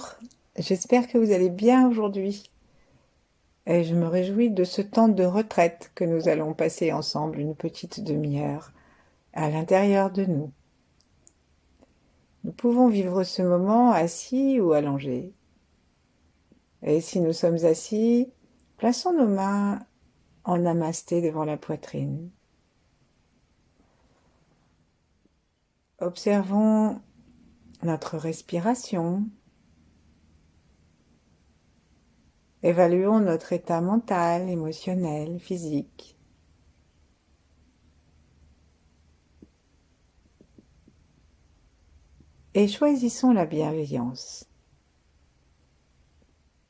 Bonjour, j'espère que vous allez bien aujourd'hui et je me réjouis de ce temps de retraite que nous allons passer ensemble une petite demi-heure à l'intérieur de nous. Nous pouvons vivre ce moment assis ou allongés. Et si nous sommes assis, plaçons nos mains en namasté devant la poitrine. Observons notre respiration. Évaluons notre état mental, émotionnel, physique. Et choisissons la bienveillance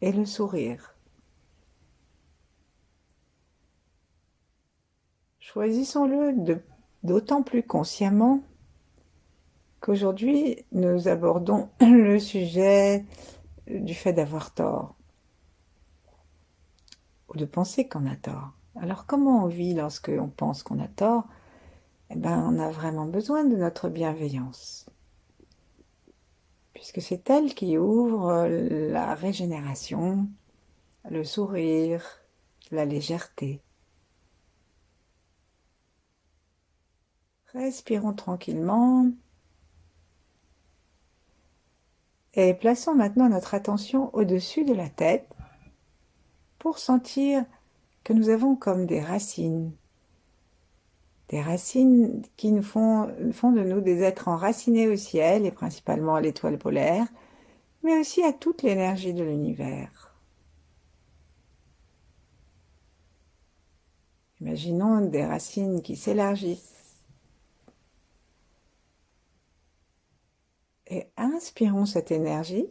et le sourire. Choisissons-le d'autant plus consciemment qu'aujourd'hui nous abordons le sujet du fait d'avoir tort ou de penser qu'on a tort. Alors comment on vit lorsque on pense qu'on a tort? Eh bien, on a vraiment besoin de notre bienveillance, puisque c'est elle qui ouvre la régénération, le sourire, la légèreté. Respirons tranquillement et plaçons maintenant notre attention au-dessus de la tête pour sentir que nous avons comme des racines qui font de nous des êtres enracinés au ciel et principalement à l'étoile polaire, mais aussi à toute l'énergie de l'univers. Imaginons des racines qui s'élargissent. Et inspirons cette énergie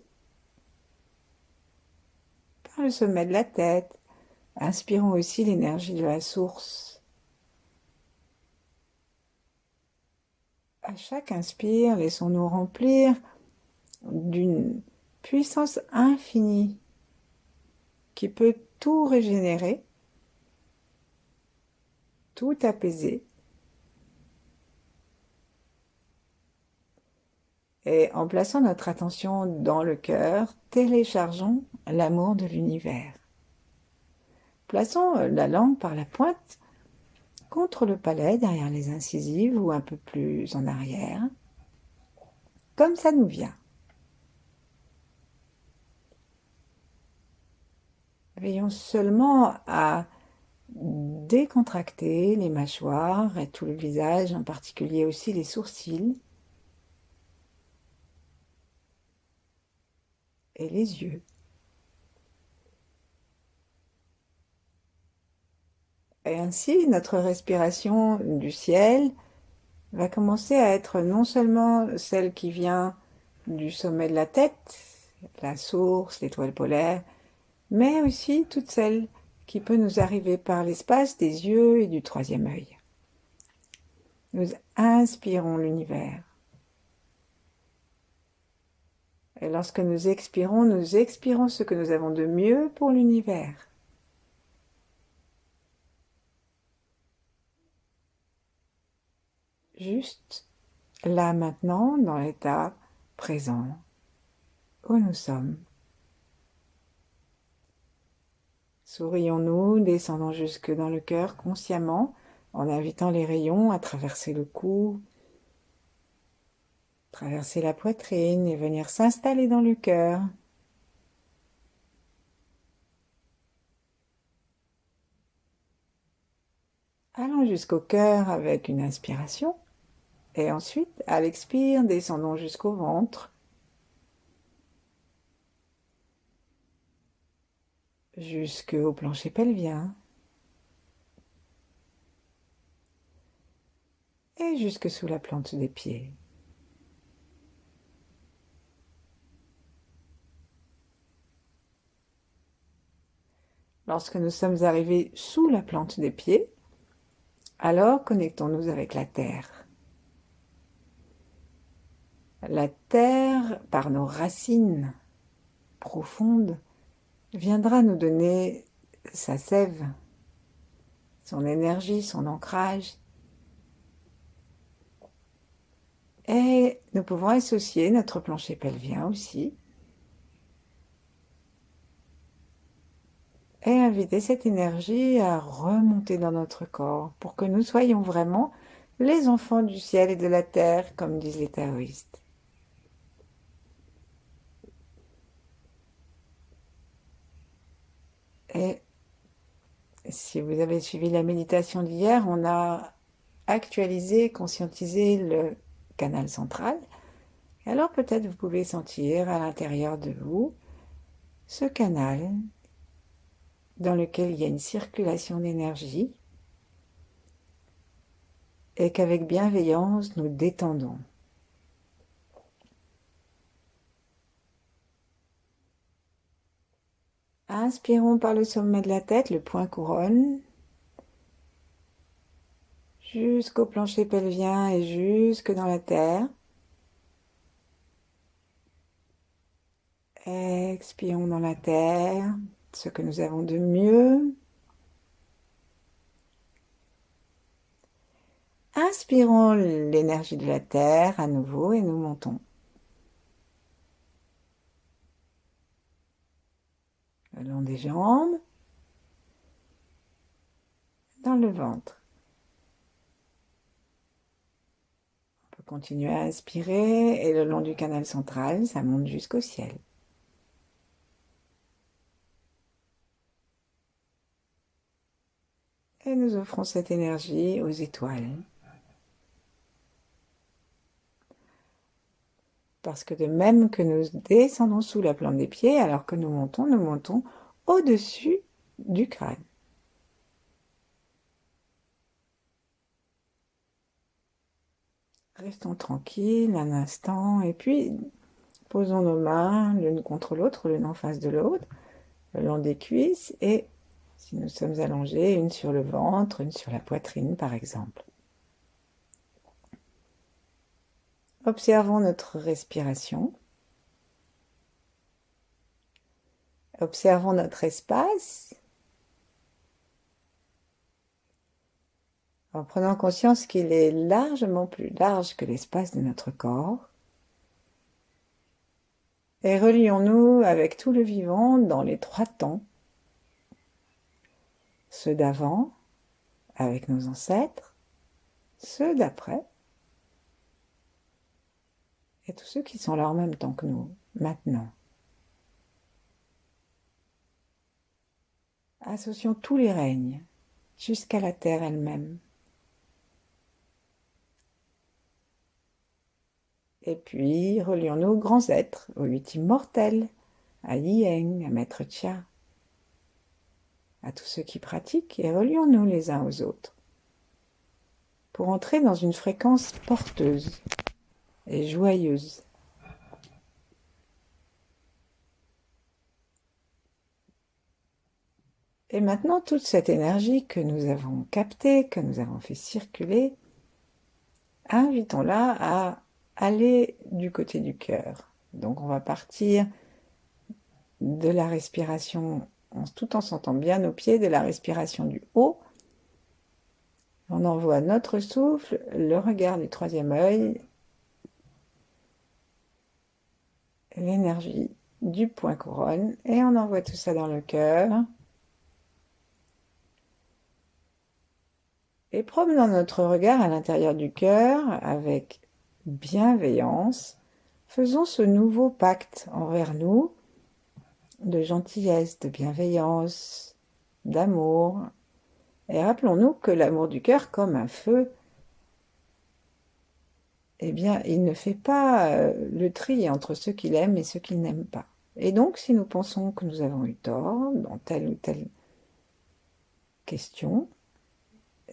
par le sommet de la tête. Inspirons aussi l'énergie de la source. À chaque inspire, laissons-nous remplir d'une puissance infinie qui peut tout régénérer, tout apaiser. Et en plaçant notre attention dans le cœur, téléchargeons l'amour de l'univers. Plaçons la langue par la pointe contre le palais, derrière les incisives ou un peu plus en arrière, comme ça nous vient. Veillons seulement à décontracter les mâchoires et tout le visage, en particulier aussi les sourcils et les yeux. Et ainsi, notre respiration du ciel va commencer à être non seulement celle qui vient du sommet de la tête, la source, l'étoile polaire, mais aussi toute celle qui peut nous arriver par l'espace des yeux et du troisième œil. Nous inspirons l'univers. Et lorsque nous expirons ce que nous avons de mieux pour l'univers. Juste là maintenant, dans l'état présent, où nous sommes. Sourions-nous, descendons jusque dans le cœur consciemment, en invitant les rayons à traverser le cou, traverser la poitrine et venir s'installer dans le cœur. Allons jusqu'au cœur avec une inspiration et ensuite, à l'expire, descendons jusqu'au ventre, jusqu'au plancher pelvien et jusque sous la plante des pieds. Lorsque nous sommes arrivés sous la plante des pieds, alors connectons-nous avec la terre. La terre, par nos racines profondes, viendra nous donner sa sève, son énergie, son ancrage. Et nous pouvons associer notre plancher pelvien aussi, et inviter cette énergie à remonter dans notre corps pour que nous soyons vraiment les enfants du ciel et de la terre, comme disent les taoïstes. Et si vous avez suivi la méditation d'hier, on a actualisé, conscientisé le canal central. Alors peut-être vous pouvez sentir à l'intérieur de vous ce canal dans lequel il y a une circulation d'énergie et qu'avec bienveillance nous détendons. Inspirons par le sommet de la tête, le point couronne, jusqu'au plancher pelvien et jusque dans la terre. Expirons dans la terre ce que nous avons de mieux. Inspirons l'énergie de la terre à nouveau et nous montons. Le long des jambes, dans le ventre. On peut continuer à inspirer et le long du canal central, ça monte jusqu'au ciel. Et nous offrons cette énergie aux étoiles. Parce que de même que nous descendons sous la plante des pieds, alors que nous montons au-dessus du crâne. Restons tranquilles un instant et puis posons nos mains l'une contre l'autre, l'une en face de l'autre, le long des cuisses et, si nous sommes allongés, une sur le ventre, une sur la poitrine par exemple. Observons notre respiration. Observons notre espace en prenant conscience qu'il est largement plus large que l'espace de notre corps. Et relions-nous avec tout le vivant dans les trois temps, ceux d'avant, avec nos ancêtres, ceux d'après, et tous ceux qui sont là en même temps que nous, maintenant. Associons tous les règnes, jusqu'à la terre elle-même. Et puis, relions-nous aux grands êtres, aux huit immortels, à Ying, à Maître Chia, à tous ceux qui pratiquent, et relions-nous les uns aux autres, pour entrer dans une fréquence porteuse et joyeuse. Et maintenant, toute cette énergie que nous avons captée, que nous avons fait circuler, invitons-la à aller du côté du cœur. Donc on va partir de la respiration, tout en sentant bien nos pieds, de la respiration du haut. On envoie notre souffle, le regard du troisième œil, l'énergie du point couronne, et on envoie tout ça dans le cœur. Et promenons notre regard à l'intérieur du cœur avec bienveillance. Faisons ce nouveau pacte envers nous de gentillesse, de bienveillance, d'amour. Et rappelons-nous que l'amour du cœur, comme un feu, eh bien, il ne fait pas le tri entre ceux qu'il aime et ceux qu'il n'aime pas. Et donc, si nous pensons que nous avons eu tort dans telle ou telle question,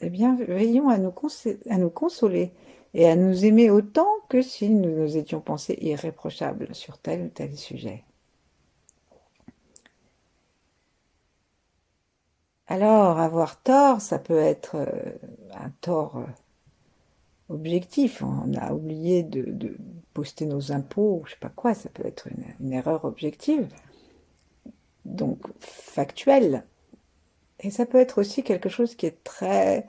eh bien, veillons à nous consoler et à nous aimer autant que si nous nous étions pensés irréprochables sur tel ou tel sujet. Alors, avoir tort, ça peut être un tort objectif. On a oublié de poster nos impôts, je sais pas quoi, ça peut être une erreur objective, donc factuelle. Et ça peut être aussi quelque chose qui est très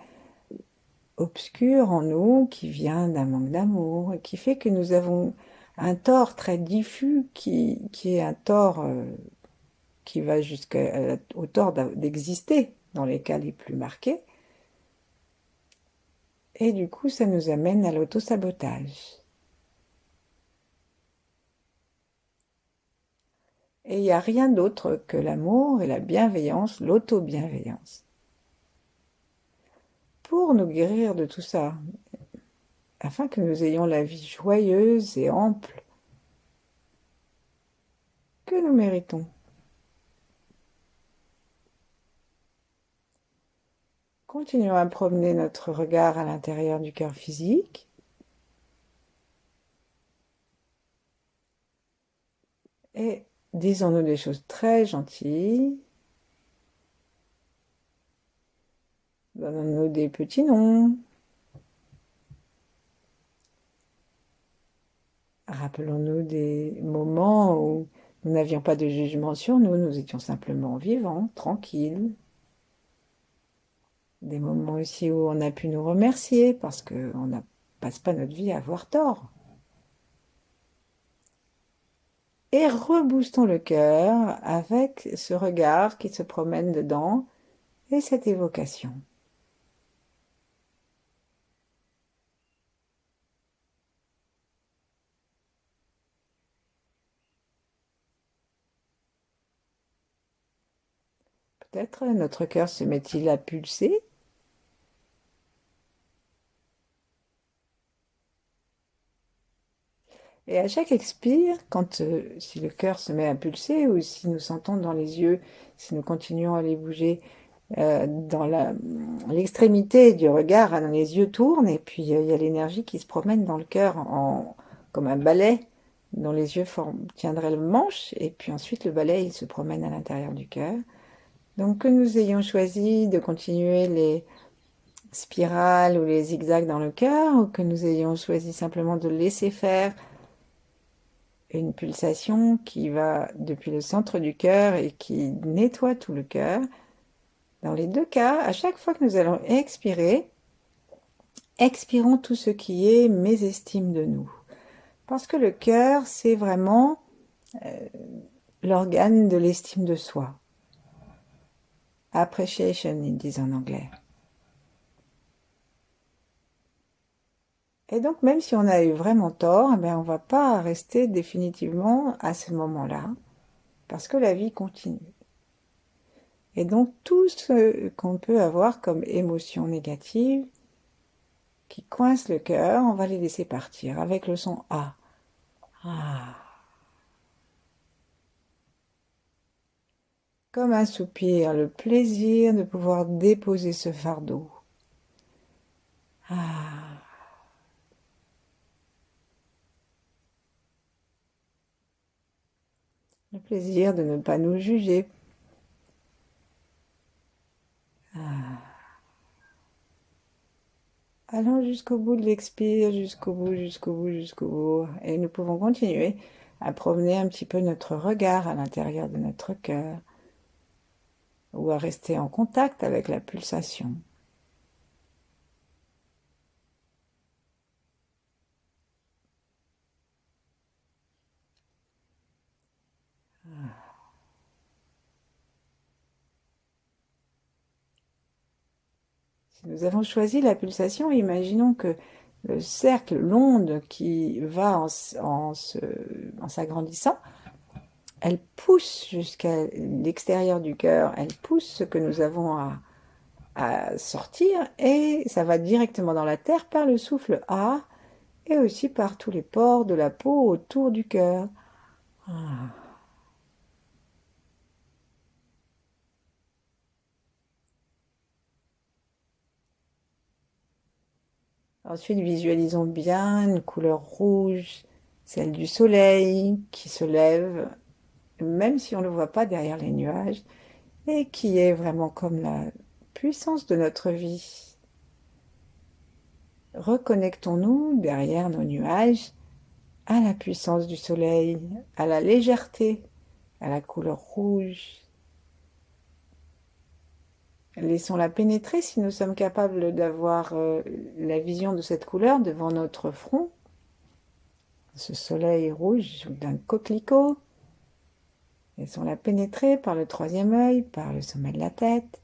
obscur en nous, qui vient d'un manque d'amour, et qui fait que nous avons un tort très diffus qui est un tort qui va jusqu'au tort d'exister dans les cas les plus marqués. Et du coup, ça nous amène à l'auto-sabotage. Et il n'y a rien d'autre que l'amour et la bienveillance, l'auto-bienveillance. Pour nous guérir de tout ça, afin que nous ayons la vie joyeuse et ample que nous méritons. Continuons à promener notre regard à l'intérieur du cœur physique. Et disons-nous des choses très gentilles. Donnons-nous des petits noms. Rappelons-nous des moments où nous n'avions pas de jugement sur nous, nous étions simplement vivants, tranquilles. Des moments aussi où on a pu nous remercier parce qu'on ne passe pas notre vie à avoir tort. Et reboostons le cœur avec ce regard qui se promène dedans et cette évocation. Peut-être notre cœur se met-il à pulser. Et à chaque expire, si le cœur se met à pulser ou si nous sentons dans les yeux, si nous continuons à les bouger dans l'extrémité du regard, hein, les yeux tournent et puis il y a l'énergie qui se promène dans le cœur comme un balai dont les yeux tiendraient le manche et puis ensuite le balai il se promène à l'intérieur du cœur. Donc que nous ayons choisi de continuer les spirales ou les zigzags dans le cœur ou que nous ayons choisi simplement de laisser faire une pulsation qui va depuis le centre du cœur et qui nettoie tout le cœur. Dans les deux cas, à chaque fois que nous allons expirer, expirons tout ce qui est mésestime de nous. Parce que le cœur, c'est vraiment l'organe de l'estime de soi. Appreciation, ils disent en anglais. Et donc, même si on a eu vraiment tort, eh bien, on ne va pas rester définitivement à ce moment-là, parce que la vie continue. Et donc, tout ce qu'on peut avoir comme émotion négative, qui coince le cœur, on va les laisser partir avec le son A. Ah. Comme un soupir, le plaisir de pouvoir déposer ce fardeau. Ah. Le plaisir de ne pas nous juger. Ah. Allons jusqu'au bout de l'expire, jusqu'au bout, jusqu'au bout, jusqu'au bout. Et nous pouvons continuer à promener un petit peu notre regard à l'intérieur de notre cœur ou à rester en contact avec la pulsation. Si nous avons choisi la pulsation, imaginons que le cercle, l'onde qui va en s'agrandissant, elle pousse jusqu'à l'extérieur du cœur, elle pousse ce que nous avons à sortir et ça va directement dans la terre par le souffle A et aussi par tous les pores de la peau autour du cœur. Ah. Ensuite, visualisons bien une couleur rouge, celle du soleil qui se lève, même si on ne le voit pas derrière les nuages, et qui est vraiment comme la puissance de notre vie. Reconnectons-nous derrière nos nuages à la puissance du soleil, à la légèreté, à la couleur rouge. Laissons-la pénétrer si nous sommes capables d'avoir la vision de cette couleur devant notre front. Ce soleil rouge d'un coquelicot. Laissons-la pénétrer par le troisième œil, par le sommet de la tête,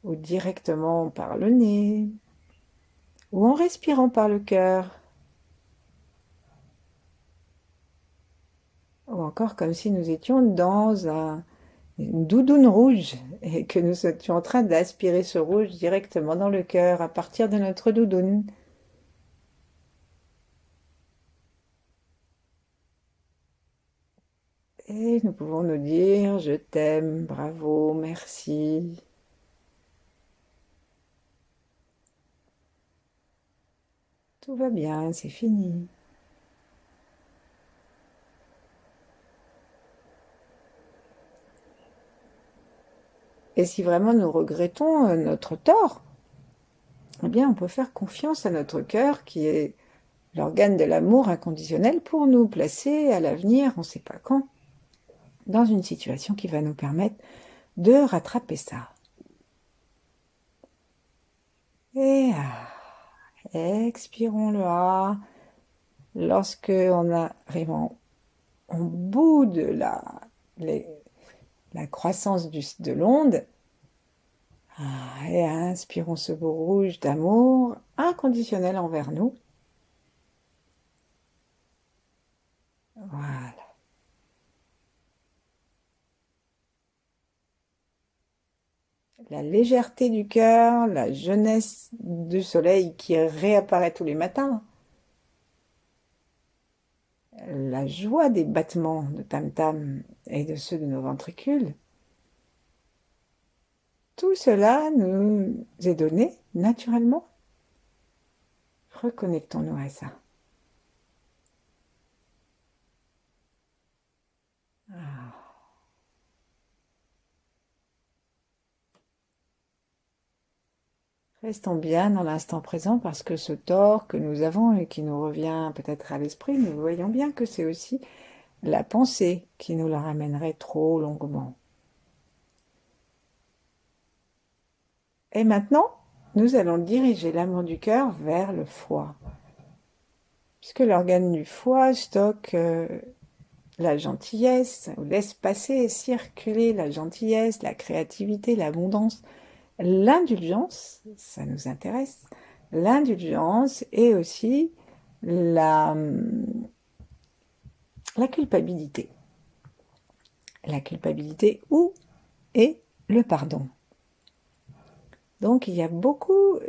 ou directement par le nez, ou en respirant par le cœur, ou encore comme si nous étions dans une doudoune rouge et que nous étions en train d'aspirer ce rouge directement dans le cœur à partir de notre doudoune. Et nous pouvons nous dire: je t'aime, bravo, merci. Tout va bien, c'est fini. Et si vraiment nous regrettons notre tort, eh bien on peut faire confiance à notre cœur qui est l'organe de l'amour inconditionnel pour nous placer à l'avenir, on ne sait pas quand, dans une situation qui va nous permettre de rattraper ça. Et expirons le A. Lorsque on arrive au bout de la croissance de l'onde, et inspirons ce beau rouge d'amour inconditionnel envers nous. Voilà. La légèreté du cœur, la jeunesse du soleil qui réapparaît tous les matins, la joie des battements de tam-tam et de ceux de nos ventricules, tout cela nous est donné naturellement. Reconnectons-nous à ça. Restons bien dans l'instant présent parce que ce tort que nous avons et qui nous revient peut-être à l'esprit, nous voyons bien que c'est aussi la pensée qui nous la ramènerait trop longuement. Et maintenant, nous allons diriger l'amour du cœur vers le foie. Puisque l'organe du foie stocke la gentillesse, ou laisse passer et circuler la gentillesse, la créativité, l'abondance, l'indulgence, ça nous intéresse, l'indulgence et aussi la culpabilité. La culpabilité ou et le pardon. Donc il y a beaucoup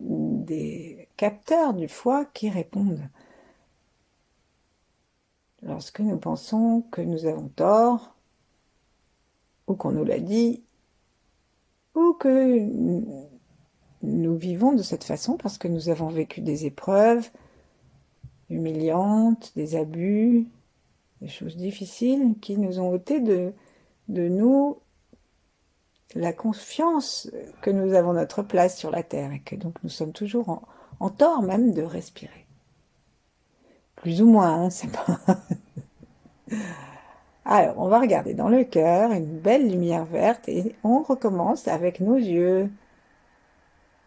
des capteurs du foie qui répondent. Lorsque nous pensons que nous avons tort, ou qu'on nous l'a dit, ou que nous vivons de cette façon parce que nous avons vécu des épreuves humiliantes, des abus, des choses difficiles qui nous ont ôté de nous la confiance que nous avons notre place sur la terre et que donc nous sommes toujours en tort même de respirer. Plus ou moins, hein, c'est pas... Alors, on va regarder dans le cœur une belle lumière verte et on recommence avec nos yeux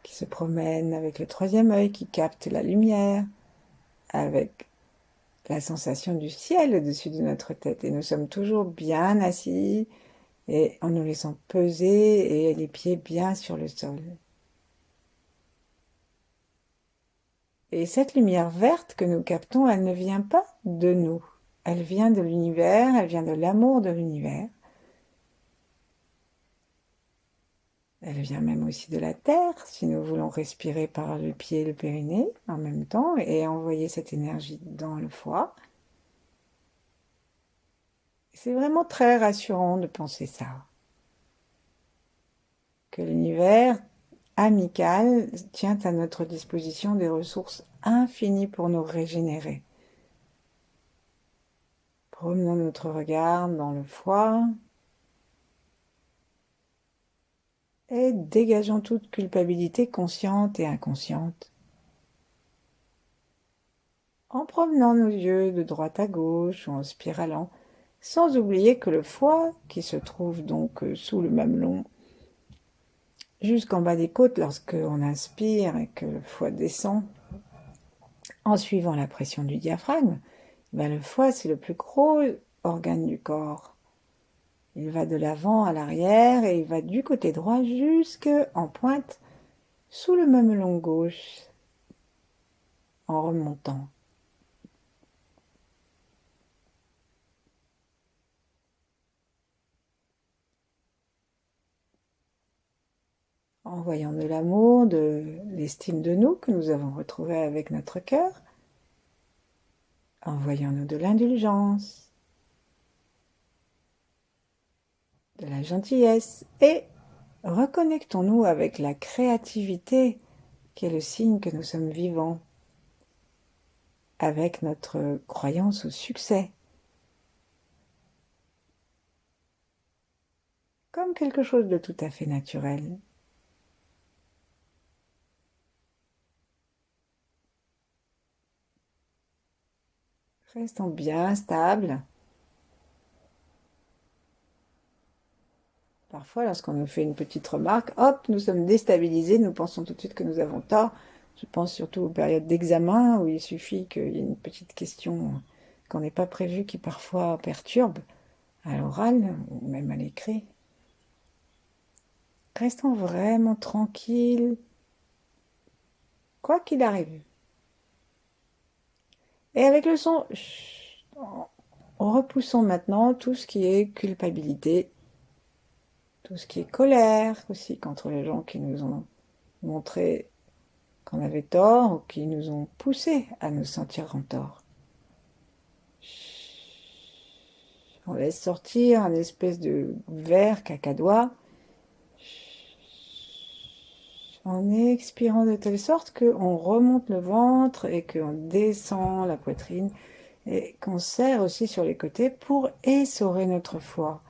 qui se promènent, avec le troisième œil qui capte la lumière, avec la sensation du ciel au-dessus de notre tête. Et nous sommes toujours bien assis et en nous laissant peser et les pieds bien sur le sol. Et cette lumière verte que nous captons, elle ne vient pas de nous. Elle vient de l'univers, elle vient de l'amour de l'univers. Elle vient même aussi de la terre, si nous voulons respirer par le pied et le périnée en même temps et envoyer cette énergie dans le foie. C'est vraiment très rassurant de penser ça. Que l'univers amical tient à notre disposition des ressources infinies pour nous régénérer. Promenons notre regard dans le foie et dégageons toute culpabilité consciente et inconsciente. En promenant nos yeux de droite à gauche ou en spiralant, sans oublier que le foie, qui se trouve donc sous le mamelon, jusqu'en bas des côtes lorsqu'on inspire et que le foie descend, en suivant la pression du diaphragme, Ben, le foie, c'est le plus gros organe du corps. Il va de l'avant à l'arrière et il va du côté droit jusqu'en pointe sous le mamelon gauche en remontant. Envoyant de l'amour, de l'estime de nous que nous avons retrouvé avec notre cœur. Envoyons-nous de l'indulgence, de la gentillesse et reconnectons-nous avec la créativité qui est le signe que nous sommes vivants, avec notre croyance au succès, comme quelque chose de tout à fait naturel. Restons bien stables. Parfois, lorsqu'on nous fait une petite remarque, hop, nous sommes déstabilisés, nous pensons tout de suite que nous avons tort. Je pense surtout aux périodes d'examen où il suffit qu'il y ait une petite question qu'on n'ait pas prévue qui parfois perturbe à l'oral ou même à l'écrit. Restons vraiment tranquilles, quoi qu'il arrive. Et avec le son, repoussons maintenant tout ce qui est culpabilité, tout ce qui est colère aussi contre les gens qui nous ont montré qu'on avait tort ou qui nous ont poussés à nous sentir en tort. On laisse sortir un espèce de verre cacadois en expirant de telle sorte qu'on remonte le ventre et qu'on descend la poitrine et qu'on serre aussi sur les côtés pour essorer notre foie.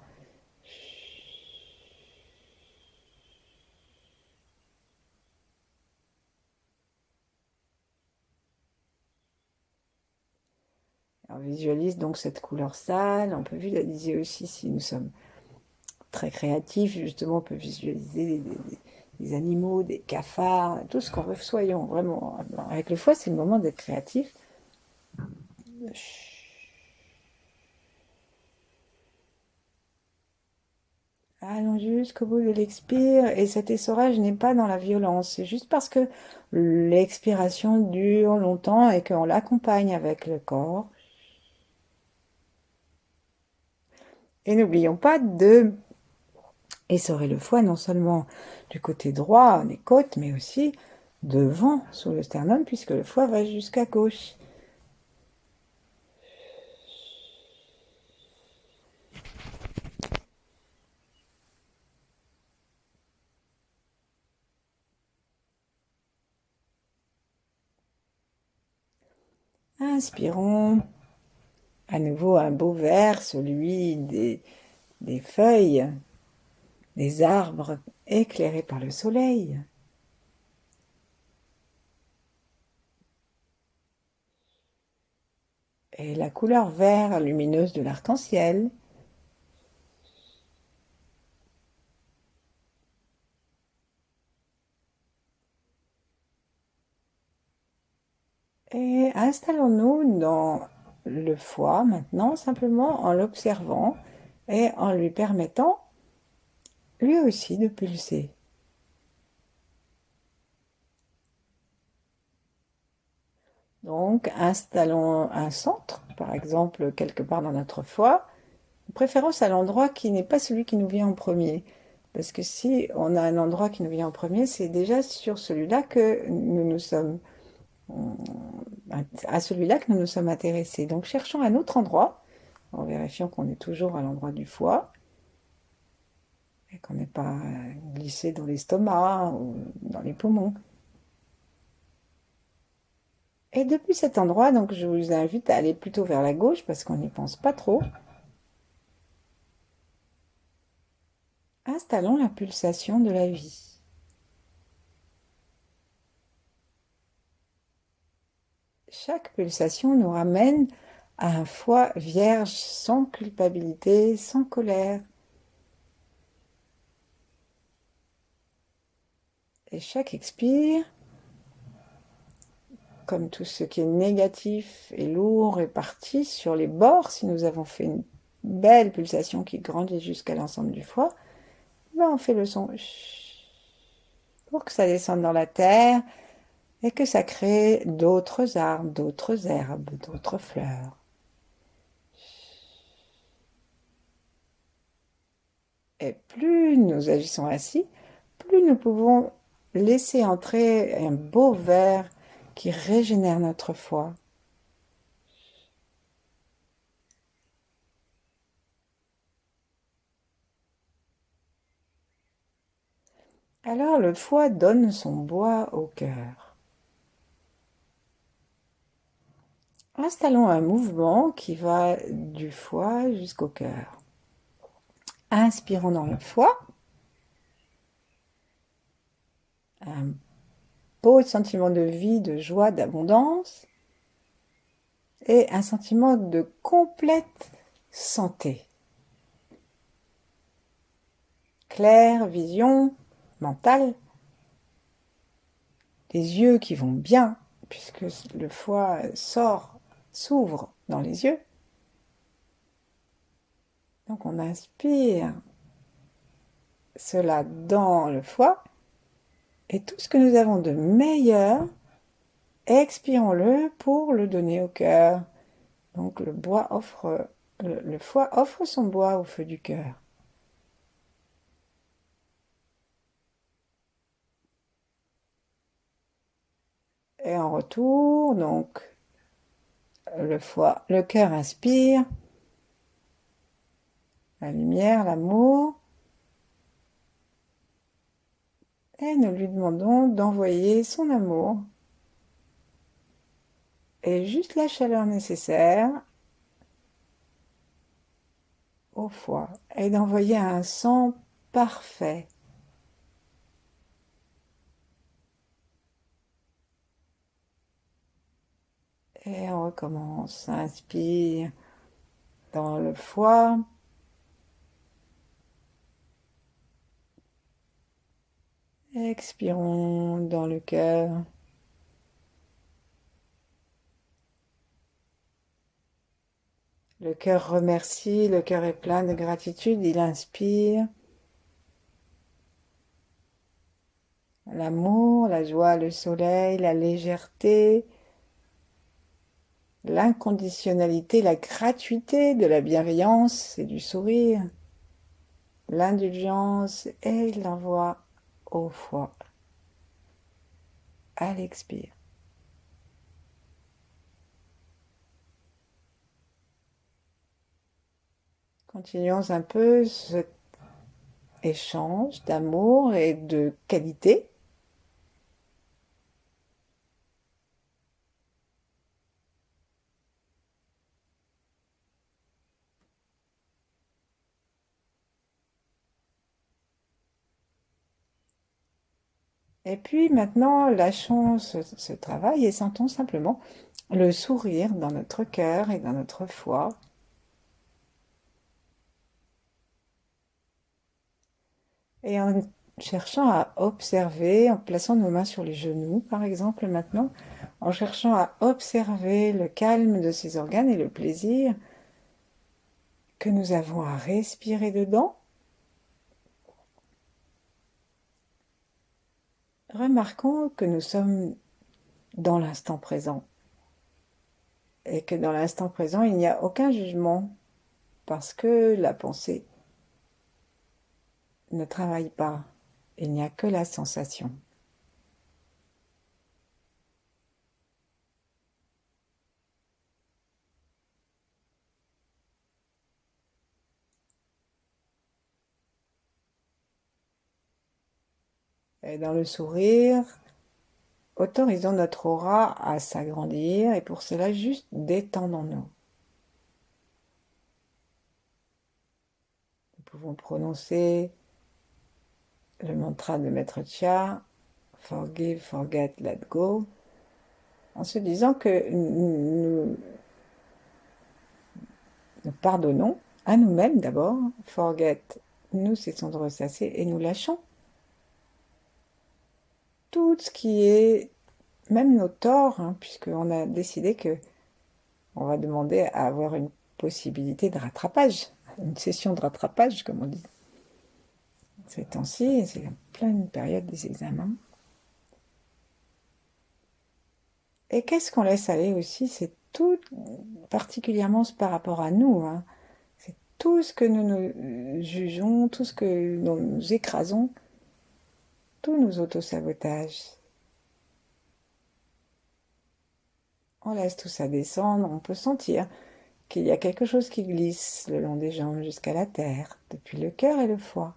On visualise donc cette couleur sale, on peut visualiser aussi si nous sommes très créatifs, justement on peut visualiser des animaux, des cafards, tout ce qu'on veut, soyons vraiment. Avec le foie, c'est le moment d'être créatif. Allons jusqu'au bout de l'expire, et cet essorage n'est pas dans la violence, c'est juste parce que l'expiration dure longtemps et qu'on l'accompagne avec le corps. Et n'oublions pas de essorer le foie non seulement du côté droit des côtes, mais aussi devant sous le sternum, puisque le foie va jusqu'à gauche. Inspirons à nouveau un beau vert, celui des feuilles, des arbres éclairés par le soleil. Et la couleur vert lumineuse de l'arc-en-ciel. Et installons-nous dans le foie maintenant, simplement en l'observant et en lui permettant lui aussi de pulser. Donc, installons un centre, par exemple, quelque part dans notre foie, de préférence à l'endroit qui n'est pas celui qui nous vient en premier. Parce que si on a un endroit qui nous vient en premier, c'est déjà sur celui-là que nous nous sommes, à celui-là que nous nous sommes intéressés. Donc, cherchons un autre endroit, en vérifiant qu'on est toujours à l'endroit du foie, et qu'on n'est pas glissé dans l'estomac ou dans les poumons. Et depuis cet endroit, donc je vous invite à aller plutôt vers la gauche parce qu'on n'y pense pas trop. Installons la pulsation de la vie. Chaque pulsation nous ramène à un foie vierge, sans culpabilité, sans colère. Et chaque expire comme tout ce qui est négatif et lourd est parti sur les bords. Si nous avons fait une belle pulsation qui grandit jusqu'à l'ensemble du foie, ben on fait le son pour que ça descende dans la terre et que ça crée d'autres arbres, d'autres herbes, d'autres fleurs. Et plus nous agissons ainsi, plus nous pouvons laisser entrer un beau verre qui régénère notre foie. Alors le foie donne son bois au cœur. Installons un mouvement qui va du foie jusqu'au cœur. Inspirons dans le foie. Un beau sentiment de vie, de joie, d'abondance. Et un sentiment de complète santé. Claire vision mentale. Des yeux qui vont bien, puisque le foie s'ouvre dans les yeux. Donc on inspire cela dans le foie. Et tout ce que nous avons de meilleur, expirons-le pour le donner au cœur. Donc le foie offre son bois au feu du cœur. Et en retour, donc le cœur inspire la lumière, l'amour. Et nous lui demandons d'envoyer son amour et juste la chaleur nécessaire au foie et d'envoyer un sang parfait. Et on recommence. Inspire dans le foie. Expirons dans le cœur. Le cœur remercie, le cœur est plein de gratitude, il inspire. L'amour, la joie, le soleil, la légèreté, l'inconditionnalité, la gratuité de la bienveillance et du sourire, l'indulgence, et il l'envoie au foie, à l'expire. Continuons un peu cet échange d'amour et de qualité. Et puis maintenant, lâchons ce travail et sentons simplement le sourire dans notre cœur et dans notre foie. Et en cherchant à observer, en plaçant nos mains sur les genoux, par exemple maintenant, en cherchant à observer le calme de ces organes et le plaisir que nous avons à respirer dedans, remarquons que nous sommes dans l'instant présent et que dans l'instant présent, il n'y a aucun jugement parce que la pensée ne travaille pas, il n'y a que la sensation. Et dans le sourire, autorisons notre aura à s'agrandir et pour cela, juste détendons-nous. Nous pouvons prononcer le mantra de Maître Chia, Forgive, Forget, Let Go, en se disant que nous pardonnons à nous-mêmes d'abord, Forget, nous cessons de ressasser et nous lâchons tout ce qui est même nos torts, hein, puisqu'on a décidé que on va demander à avoir une possibilité de rattrapage, une session de rattrapage, comme on dit. Ces temps-ci, c'est en pleine période des examens. Et qu'est-ce qu'on laisse aller aussi, c'est tout, particulièrement par rapport à nous, hein. C'est tout ce que nous nous jugeons, tout ce que nous écrasons, tous nos autosabotages. On laisse tout ça descendre, on peut sentir qu'il y a quelque chose qui glisse le long des jambes jusqu'à la terre, depuis le cœur et le foie.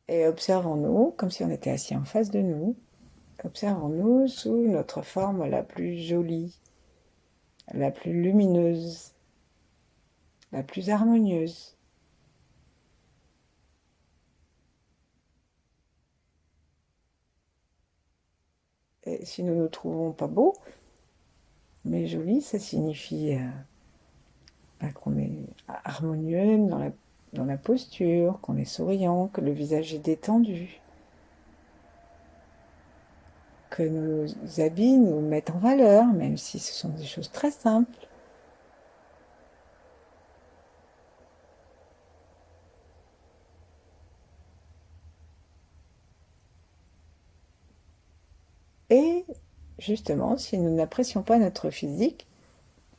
Et observons-nous comme si on était assis en face de nous. Observons-nous sous notre forme la plus jolie, la plus lumineuse, la plus harmonieuse. Et si nous ne nous trouvons pas beaux, mais jolis, ça signifie qu'on est harmonieux dans la posture, qu'on est souriant, que le visage est détendu, que nos habits nous mettent en valeur, même si ce sont des choses très simples. Et justement, si nous n'apprécions pas notre physique,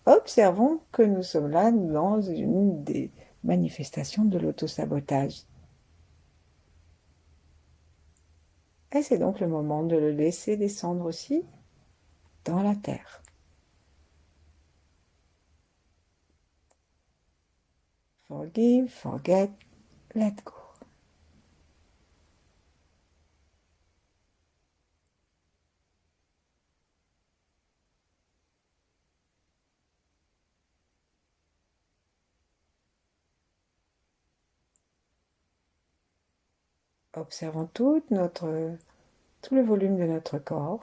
observons que nous sommes là dans une des manifestations de l'autosabotage. Et c'est donc le moment de le laisser descendre aussi dans la terre. Forgive, forget, let go. Observons tout le volume de notre corps.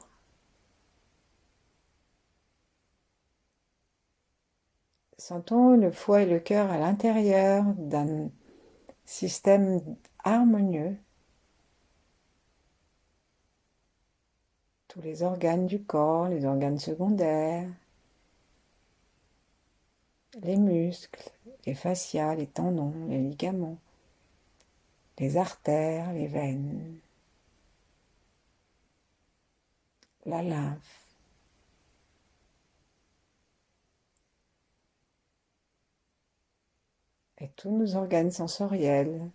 Sentons le foie et le cœur à l'intérieur d'un système harmonieux. Tous les organes du corps, les organes secondaires, les muscles, les fascias, les tendons, les ligaments, les artères, les veines, la lymphe. Et tous nos organes sensoriels.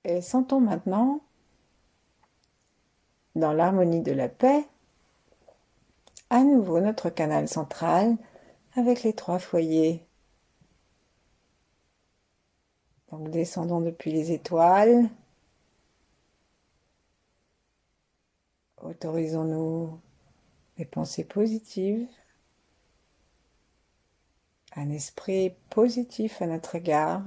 Et sentons maintenant, dans l'harmonie de la paix, à nouveau notre canal central avec les 3 foyers. Donc descendons depuis les étoiles. Autorisons-nous des pensées positives, un esprit positif à notre égard.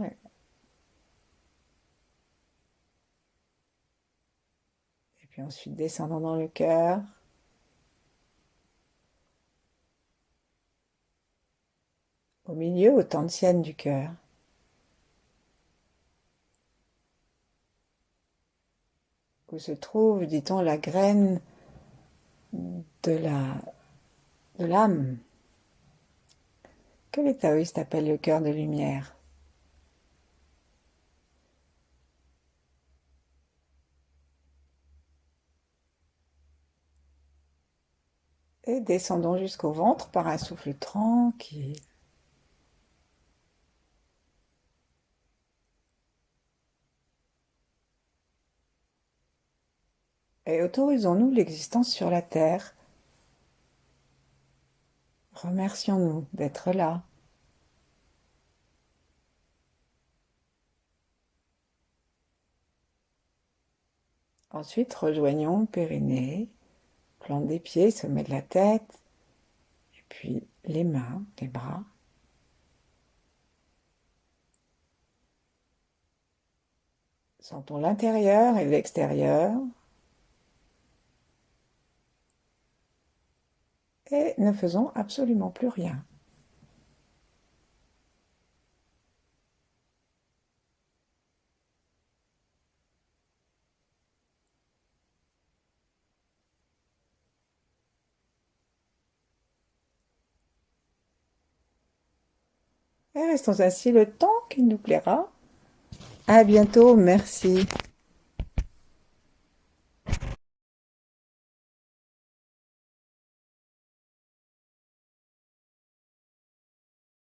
Et puis ensuite descendons dans le cœur. Au milieu, au tantiène du cœur. Où se trouve, dit-on, la graine de l'âme, que les taoïstes appellent le cœur de lumière. Et descendons jusqu'au ventre par un souffle tranquille. Et autorisons-nous l'existence sur la terre. Remercions-nous d'être là. Ensuite, rejoignons périnée, plante des pieds, sommet de la tête, et puis les mains, les bras. Sentons l'intérieur et l'extérieur. et ne faisons absolument plus rien. Et restons ainsi le temps qu'il nous plaira. À bientôt, merci.